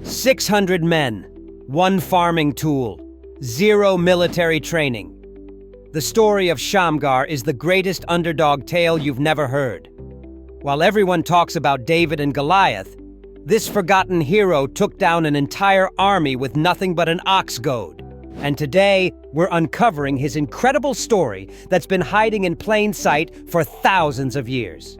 600 men, 1 farming tool, 0 military training. The story of Shamgar is the greatest underdog tale you've never heard. While everyone talks about David and Goliath, this forgotten hero took down an entire army with nothing but an oxgoad. And today, we're uncovering his incredible story that's been hiding in plain sight for thousands of years.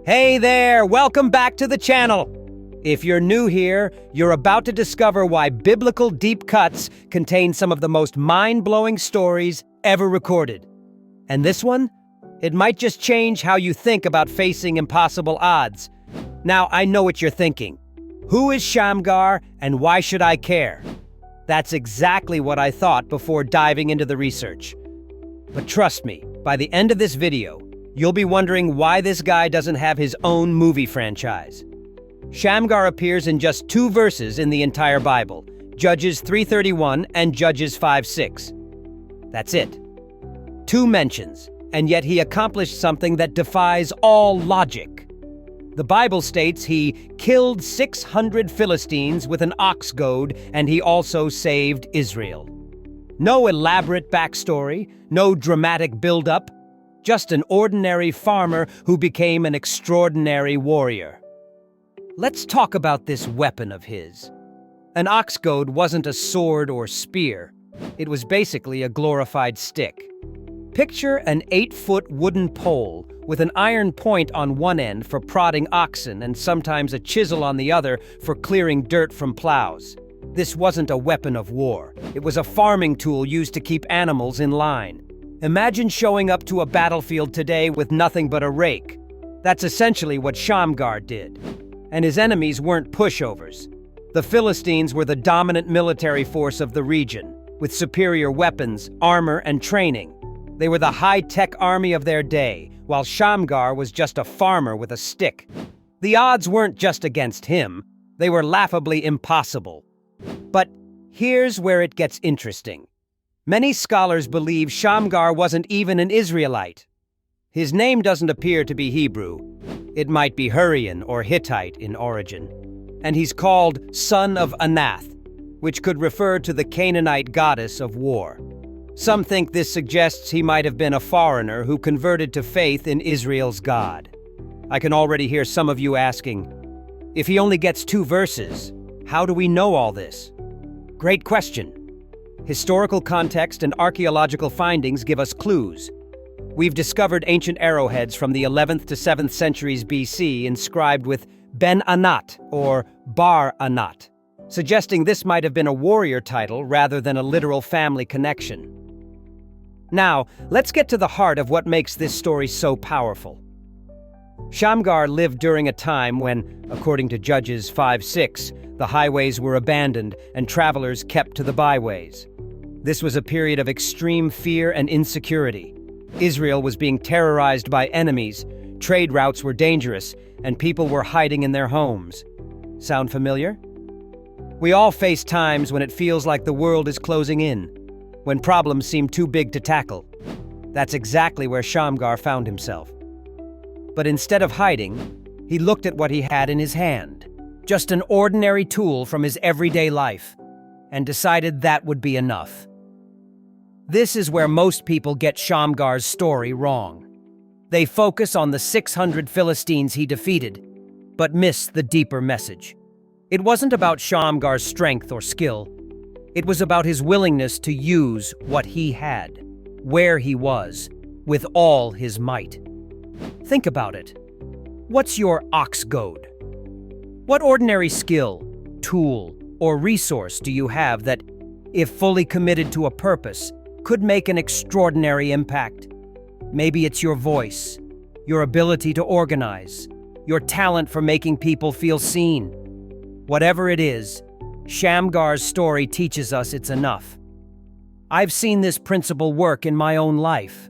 Hey there, welcome back to the channel. If you're new here, you're about to discover why biblical deep cuts contain some of the most mind-blowing stories ever recorded. And this one? It might just change how you think about facing impossible odds. Now, I know what you're thinking. Who is Shamgar, and why should I care? That's exactly what I thought before diving into the research. But trust me, by the end of this video, you'll be wondering why this guy doesn't have his own movie franchise. Shamgar appears in just 2 verses in the entire Bible, Judges 3:31 and Judges 5:6. That's it. 2 mentions, and yet he accomplished something that defies all logic. The Bible states he killed 600 Philistines with an ox goad, and he also saved Israel. No elaborate backstory, no dramatic build-up, just an ordinary farmer who became an extraordinary warrior. Let's talk about this weapon of his. An ox goad wasn't a sword or spear. It was basically a glorified stick. Picture an 8-foot wooden pole with an iron point on one end for prodding oxen and sometimes a chisel on the other for clearing dirt from plows. This wasn't a weapon of war. It was a farming tool used to keep animals in line. Imagine showing up to a battlefield today with nothing but a rake. That's essentially what Shamgar did. And his enemies weren't pushovers. The Philistines were the dominant military force of the region, with superior weapons, armor, and training. They were the high-tech army of their day, while Shamgar was just a farmer with a stick. The odds weren't just against him, they were laughably impossible. But here's where it gets interesting. Many scholars believe Shamgar wasn't even an Israelite. His name doesn't appear to be Hebrew. It might be Hurrian or Hittite in origin. And he's called Son of Anath, which could refer to the Canaanite goddess of war. Some think this suggests he might have been a foreigner who converted to faith in Israel's God. I can already hear some of you asking, if he only gets 2 verses, how do we know all this? Great question. Historical context and archaeological findings give us clues. We've discovered ancient arrowheads from the 11th to 7th centuries BC inscribed with Ben Anat or Bar Anat, suggesting this might have been a warrior title rather than a literal family connection. Now, let's get to the heart of what makes this story so powerful. Shamgar lived during a time when, according to Judges 5:6, the highways were abandoned and travelers kept to the byways. This was a period of extreme fear and insecurity. Israel was being terrorized by enemies, trade routes were dangerous, and people were hiding in their homes. Sound familiar? We all face times when it feels like the world is closing in, when problems seem too big to tackle. That's exactly where Shamgar found himself. But instead of hiding, he looked at what he had in his hand, just an ordinary tool from his everyday life, and decided that would be enough. This is where most people get Shamgar's story wrong. They focus on the 600 Philistines he defeated, but miss the deeper message. It wasn't about Shamgar's strength or skill. It was about his willingness to use what he had, where he was, with all his might. Think about it. What's your ox goad? What ordinary skill, tool, or resource do you have that, if fully committed to a purpose, could make an extraordinary impact? Maybe it's your voice, your ability to organize, your talent for making people feel seen. Whatever it is, Shamgar's story teaches us it's enough. I've seen this principle work in my own life.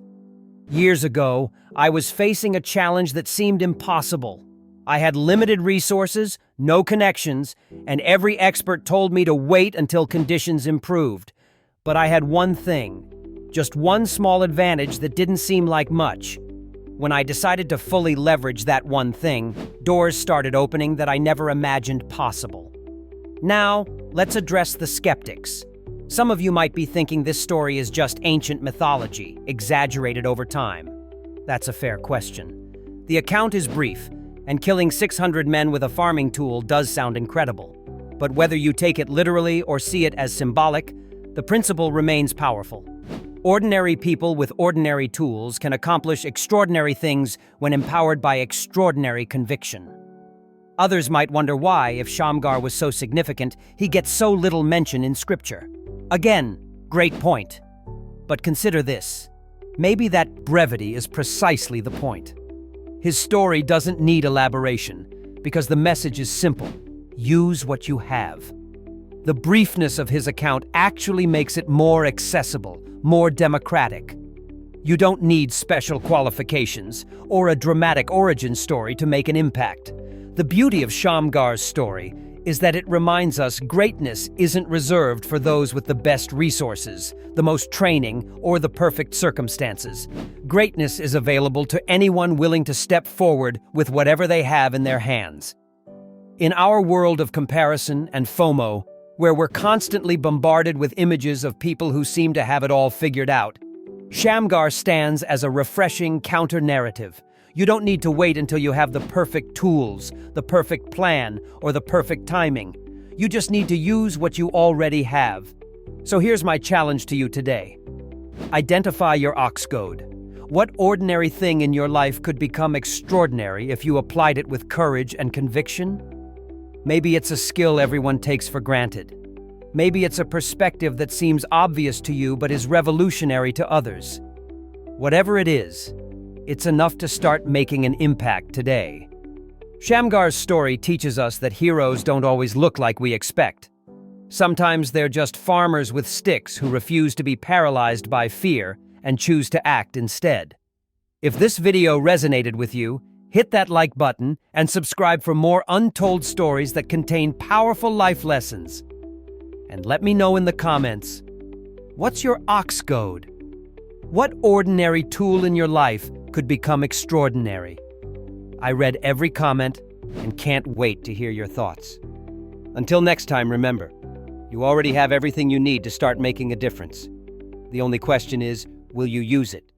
Years ago, I was facing a challenge that seemed impossible. I had limited resources, no connections, and every expert told me to wait until conditions improved. But I had one thing, just one small advantage that didn't seem like much. When I decided to fully leverage that one thing, doors started opening that I never imagined possible. Now, let's address the skeptics. Some of you might be thinking this story is just ancient mythology, exaggerated over time. That's a fair question. The account is brief, and killing 600 men with a farming tool does sound incredible. But whether you take it literally or see it as symbolic, the principle remains powerful. Ordinary people with ordinary tools can accomplish extraordinary things when empowered by extraordinary conviction. Others might wonder why, if Shamgar was so significant, he gets so little mention in Scripture. Again, great point. But consider this. Maybe that brevity is precisely the point. His story doesn't need elaboration, because the message is simple. Use what you have. The briefness of his account actually makes it more accessible, more democratic. You don't need special qualifications or a dramatic origin story to make an impact. The beauty of Shamgar's story is that it reminds us greatness isn't reserved for those with the best resources, the most training, or the perfect circumstances. Greatness is available to anyone willing to step forward with whatever they have in their hands. In our world of comparison and FOMO, where we're constantly bombarded with images of people who seem to have it all figured out, Shamgar stands as a refreshing counter-narrative. You don't need to wait until you have the perfect tools, the perfect plan, or the perfect timing. You just need to use what you already have. So here's my challenge to you today. Identify your oxgoad. What ordinary thing in your life could become extraordinary if you applied it with courage and conviction? Maybe it's a skill everyone takes for granted. Maybe it's a perspective that seems obvious to you but is revolutionary to others. Whatever it is, it's enough to start making an impact today. Shamgar's story teaches us that heroes don't always look like we expect. Sometimes they're just farmers with sticks who refuse to be paralyzed by fear and choose to act instead. If this video resonated with you, hit that like button and subscribe for more untold stories that contain powerful life lessons. And let me know in the comments, what's your oxgoad? What ordinary tool in your life could become extraordinary? I read every comment and can't wait to hear your thoughts. Until next time, remember, you already have everything you need to start making a difference. The only question is, will you use it?